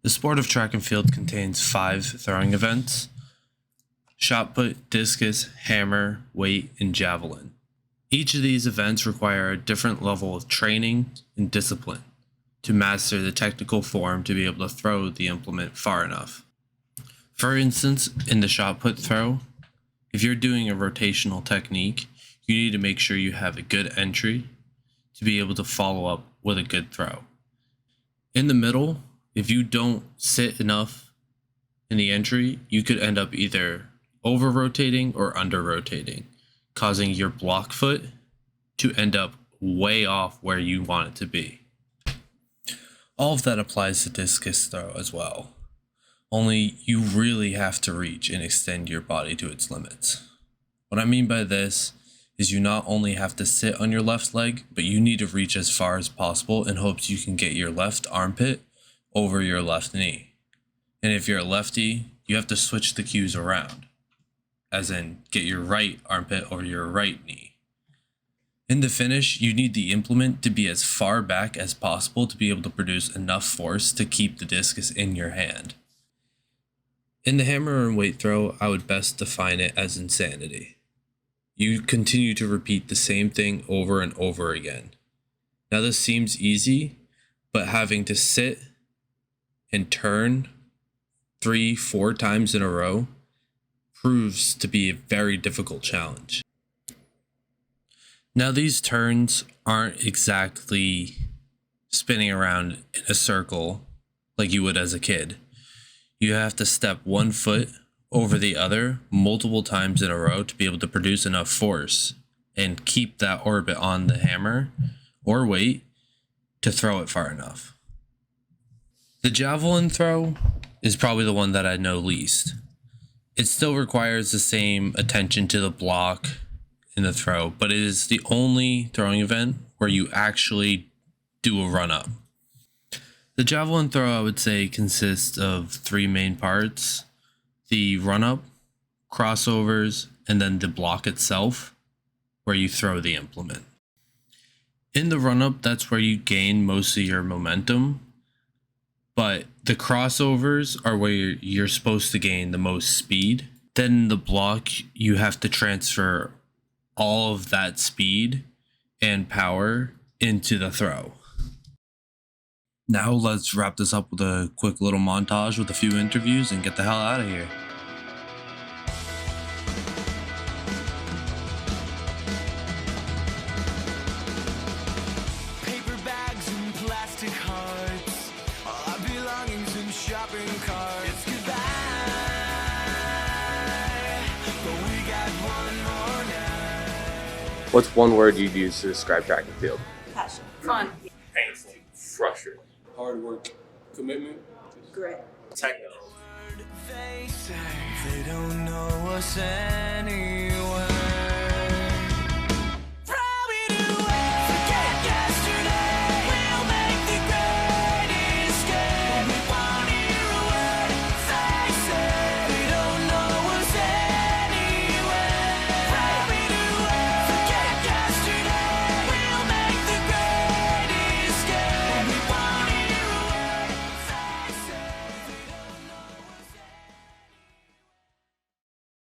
The sport of track and field contains 5 throwing events: shot put, discus, hammer, weight, and javelin. Each of these events require a different level of training and discipline to master the technical form to be able to throw the implement far enough. For instance, in the shot put throw, if you're doing a rotational technique, you need to make sure you have a good entry to be able to follow up with a good throw. In the middle, if you don't sit enough in the entry, you could end up either over rotating or under rotating, causing your block foot to end up way off where you want it to be. All of that applies to discus throw as well, only you really have to reach and extend your body to its limits. What I mean by this is you not only have to sit on your left leg, but you need to reach as far as possible in hopes you can get your left armpit over your left knee. And if you're a lefty, you have to switch the cues around, as in get your right armpit over your right knee. In the finish, you need the implement to be as far back as possible to be able to produce enough force to keep the discus in your hand. In the hammer and weight throw, I would best define it as insanity. You continue to repeat the same thing over and over again. Now this seems easy, but having to sit and turn 3-4 times in a row proves to be a very difficult challenge. Now these turns aren't exactly spinning around in a circle like you would as a kid. You have to step one foot over the other multiple times in a row to be able to produce enough force and keep that orbit on the hammer or weight to throw it far enough. The javelin throw is probably the one that I know least. It still requires the same attention to the block in the throw, but it is the only throwing event where you actually do a run-up. The javelin throw, I would say, consists of 3 main parts: the run-up, crossovers, and then the block itself, where you throw the implement. In the run-up, that's where you gain most of your momentum, but the crossovers are where you're supposed to gain the most speed. Then in the block, you have to transfer all of that speed and power into the throw. Now let's wrap this up with a quick little montage with a few interviews and get the hell out of here. Paper bags and plastic hearts, all our belongings in shopping carts. It's goodbye, but we got one more night. What's one word you'd use to describe track and field? Passion. Fun. Painful, frustrating, hard work, commitment, Grit. techno. They say they don't know us anywhere.